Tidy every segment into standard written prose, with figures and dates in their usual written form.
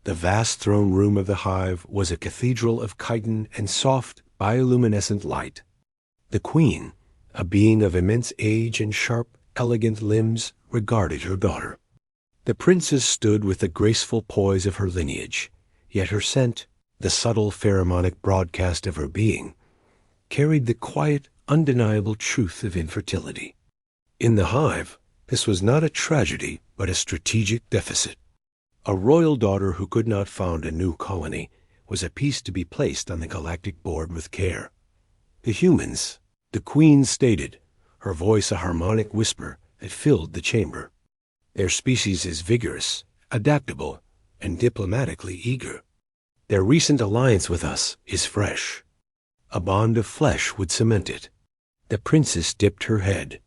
The vast throne room of the hive was a cathedral of chitin and soft, bioluminescent light. The queen, a being of immense age and sharp, elegant limbs, regarded her daughter. The princess stood with the graceful poise of her lineage, yet her scent, the subtle pheromonic broadcast of her being, carried the quiet, undeniable truth of infertility. In the hive, this was not a tragedy, but a strategic deficit. A royal daughter who could not found a new colony was a piece to be placed on the galactic board with care. The humans, the queen stated, her voice a harmonic whisper that filled the chamber. Their species is vigorous, adaptable, and diplomatically eager. Their recent alliance with us is fresh. A bond of flesh would cement it. The princess dipped her head.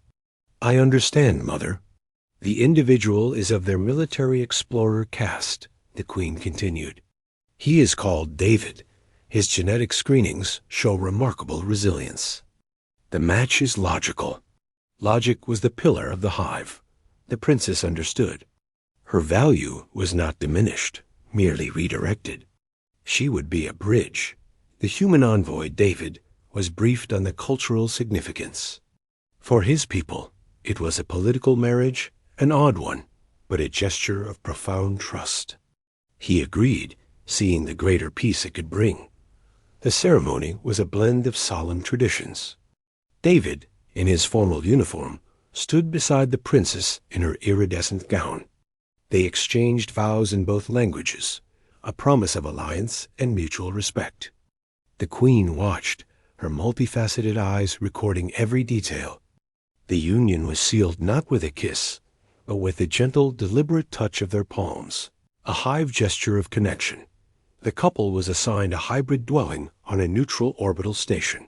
I understand, mother. The individual is of their military explorer caste, the queen continued. He is called David. His genetic screenings show remarkable resilience. The match is logical. Logic was the pillar of the hive. The princess understood. Her value was not diminished, merely redirected. She would be a bridge. The human envoy, David, was briefed on the cultural significance. For his people, it was a political marriage, an odd one, but a gesture of profound trust. He agreed, seeing the greater peace it could bring. The ceremony was a blend of solemn traditions. David, in his formal uniform, stood beside the princess in her iridescent gown. They exchanged vows in both languages, a promise of alliance and mutual respect. The queen watched, her multifaceted eyes recording every detail. The union was sealed not with a kiss, but with the gentle, deliberate touch of their palms, a hive gesture of connection. The couple was assigned a hybrid dwelling on a neutral orbital station.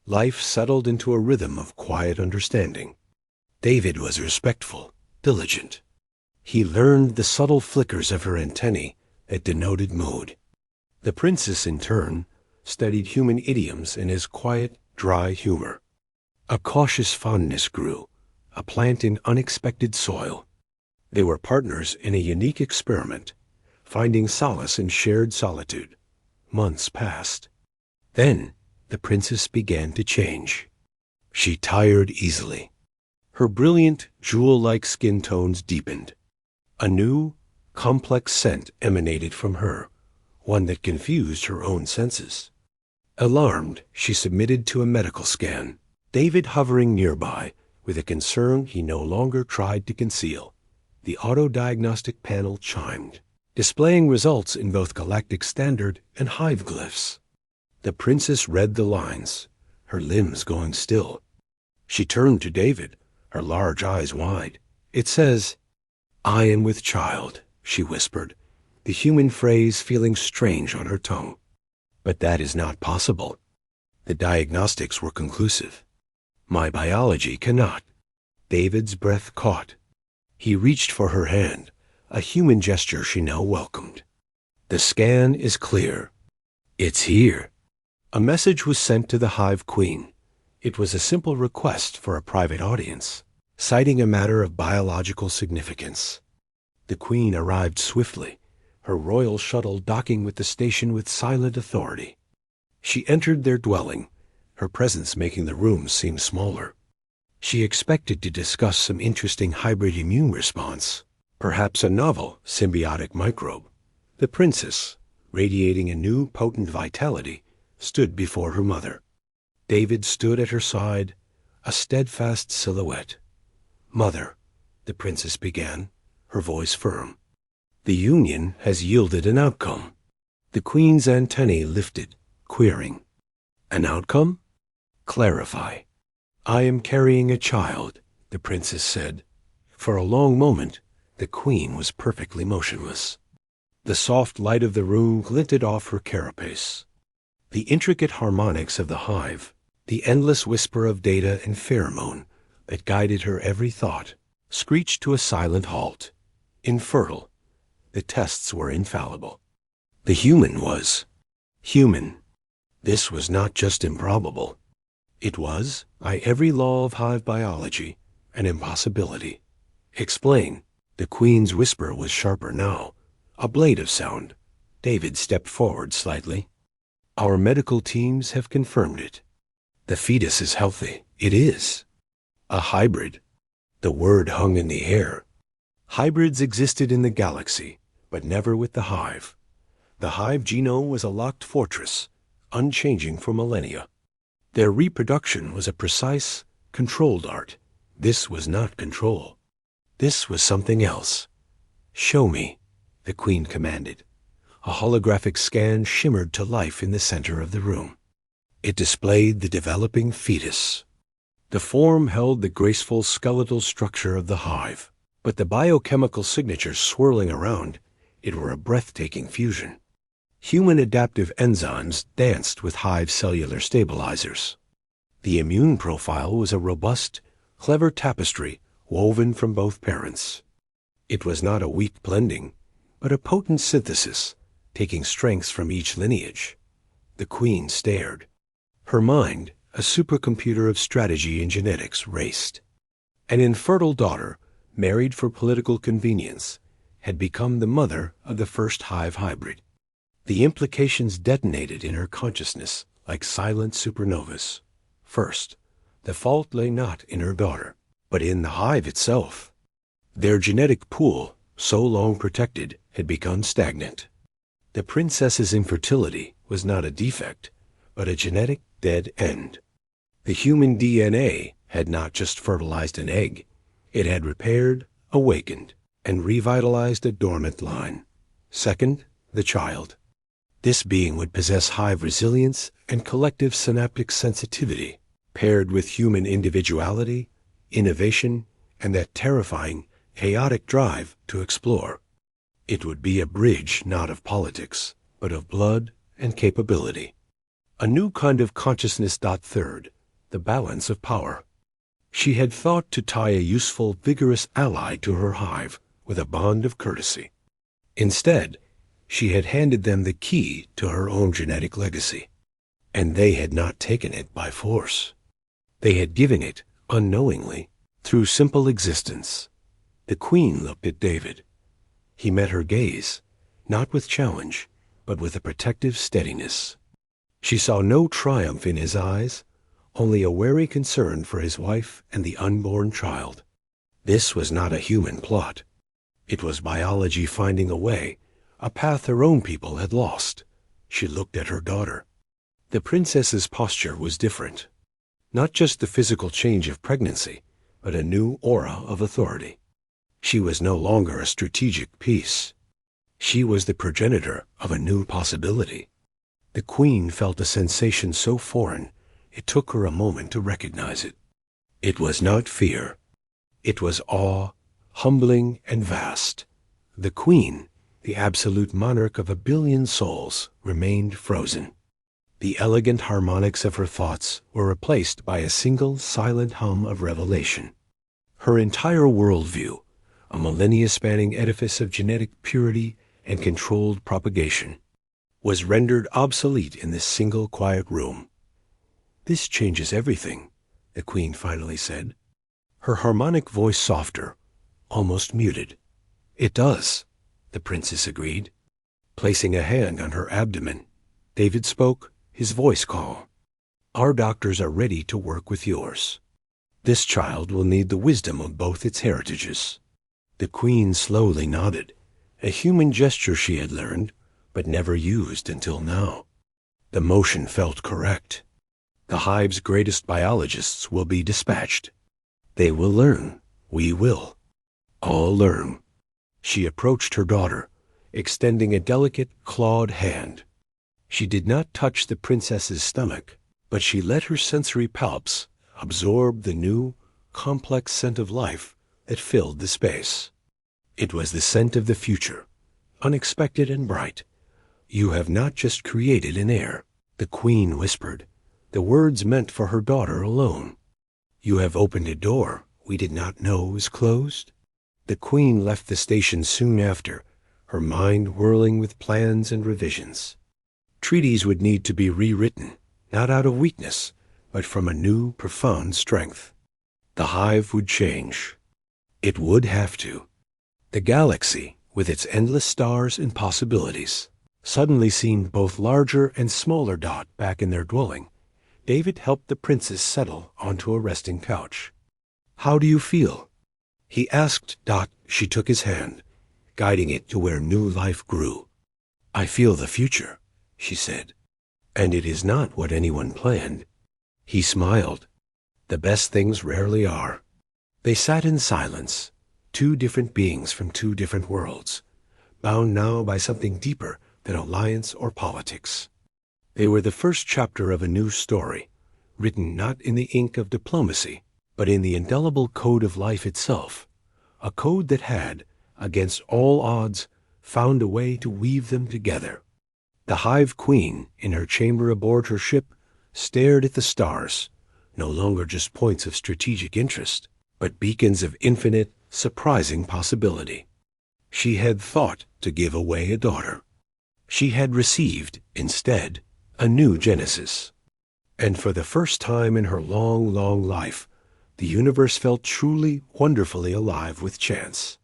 Life settled into a rhythm of quiet understanding. David was respectful, diligent. He learned the subtle flickers of her antennae that denoted mood. The princess, in turn, studied human idioms in his quiet, dry humor. A cautious fondness grew, a plant in unexpected soil. They were partners in a unique experiment, finding solace in shared solitude. Months passed. Then the princess began to change. She tired easily. Her brilliant, jewel-like skin tones deepened. A new, complex scent emanated from her, one that confused her own senses. Alarmed, she submitted to a medical scan, David hovering nearby with a concern he no longer tried to conceal. The auto-diagnostic panel chimed, displaying results in both galactic standard and hive glyphs. The princess read the lines, her limbs going still. She turned to David, her large eyes wide. It says, I am with child, she whispered, the human phrase feeling strange on her tongue. But that is not possible. The diagnostics were conclusive. My biology cannot. David's breath caught. He reached for her hand, a human gesture she now welcomed. The scan is clear. It's here. A message was sent to the hive queen. It was a simple request for a private audience, citing a matter of biological significance. The queen arrived swiftly, her royal shuttle docking with the station with silent authority. She entered their dwelling, her presence making the room seem smaller. She expected to discuss some interesting hybrid immune response, perhaps a novel symbiotic microbe. The princess, radiating a new potent vitality, stood before her mother. David stood at her side, a steadfast silhouette. Mother, the princess began, her voice firm. The union has yielded an outcome. The queen's antennae lifted, querying. An outcome? Clarify. I am carrying a child, the princess said. For a long moment, the queen was perfectly motionless. The soft light of the room glinted off her carapace. The intricate harmonics of the hive, the endless whisper of data and pheromone that guided her every thought, screeched to a silent halt. Infertile. The tests were infallible. The human was human. This was not just improbable. It was, by every law of hive biology, an impossibility. Explain. The queen's whisper was sharper now, a blade of sound, David stepped forward slightly. Our medical teams have confirmed it. The fetus is healthy. It is. A hybrid. The word hung in the air. Hybrids existed in the galaxy, but never with the hive. The hive genome was a locked fortress, unchanging for millennia. Their reproduction was a precise, controlled art. This was not control. This was something else. "Show me," the Queen commanded. A holographic scan shimmered to life in the center of the room. It displayed the developing fetus. The form held the graceful skeletal structure of the hive, but the biochemical signatures swirling around it were a breathtaking fusion. Human adaptive enzymes danced with hive cellular stabilizers. The immune profile was a robust, clever tapestry woven from both parents. It was not a weak blending, but a potent synthesis, taking strengths from each lineage. The Queen stared. Her mind, a supercomputer of strategy and genetics, raced. An infertile daughter, married for political convenience, had become the mother of the first hive hybrid. The implications detonated in her consciousness like silent supernovas. First, the fault lay not in her daughter, but in the hive itself. Their genetic pool, so long protected, had become stagnant. The princess's infertility was not a defect, but a genetic dead end. The human DNA had not just fertilized an egg. It had repaired, awakened, and revitalized a dormant line. Second, the child. This being would possess hive resilience and collective synaptic sensitivity, paired with human individuality, innovation, and that terrifying, chaotic drive to explore. It would be a bridge not of politics, but of blood and capability. A new kind of consciousness. Third, the balance of power. She had thought to tie a useful, vigorous ally to her hive with a bond of courtesy. Instead, she had handed them the key to her own genetic legacy, and they had not taken it by force. They had given it, unknowingly, through simple existence. The Queen looked at David. He met her gaze, not with challenge, but with a protective steadiness. She saw no triumph in his eyes, only a wary concern for his wife and the unborn child. This was not a human plot. It was biology finding a way, a path her own people had lost. She looked at her daughter. The princess's posture was different. Not just the physical change of pregnancy, but a new aura of authority. She was no longer a strategic piece. She was the progenitor of a new possibility. The Queen felt a sensation so foreign, it took her a moment to recognize it. It was not fear. It was awe, humbling and vast. The Queen, the absolute monarch of 1 billion souls, remained frozen. The elegant harmonics of her thoughts were replaced by a single silent hum of revelation. Her entire worldview, a millennia-spanning edifice of genetic purity and controlled propagation, was rendered obsolete in this single quiet room. "This changes everything," the Queen finally said, her harmonic voice softer, almost muted. "It does," the princess agreed. Placing a hand on her abdomen, David spoke, his voice calm. "Our doctors are ready to work with yours. This child will need the wisdom of both its heritages." The Queen slowly nodded, a human gesture she had learned, but never used until now. The motion felt correct. The hive's greatest biologists will be dispatched. They will learn. We will. All learn. She approached her daughter, extending a delicate, clawed hand. She did not touch the princess's stomach, but she let her sensory palps absorb the new, complex scent of life that filled the space. It was the scent of the future, unexpected and bright. "You have not just created an heir," the Queen whispered, the words meant for her daughter alone. "You have opened a door we did not know was closed." The Queen left the station soon after, her mind whirling with plans and revisions. Treaties would need to be rewritten, not out of weakness, but from a new, profound strength. The hive would change. It would have to. The galaxy, with its endless stars and possibilities, Suddenly seemed both larger and smaller Dot back in their dwelling, David helped the princess settle onto a resting couch. "How do you feel?" he asked Dot. She took his hand, guiding it to where new life grew. "I feel the future," she said, "and it is not what anyone planned." He smiled. "The best things rarely are." They sat in silence, two different beings from two different worlds, bound now by something deeper than alliance or politics. They were the first chapter of a new story, written not in the ink of diplomacy, but in the indelible code of life itself, a code that had, against all odds, found a way to weave them together. The Hive Queen, in her chamber aboard her ship, stared at the stars, no longer just points of strategic interest, but beacons of infinite, surprising possibility. She had thought to give away a daughter. She had received, instead, a new Genesis. And for the first time in her long, long life, the universe felt truly, wonderfully alive with chance.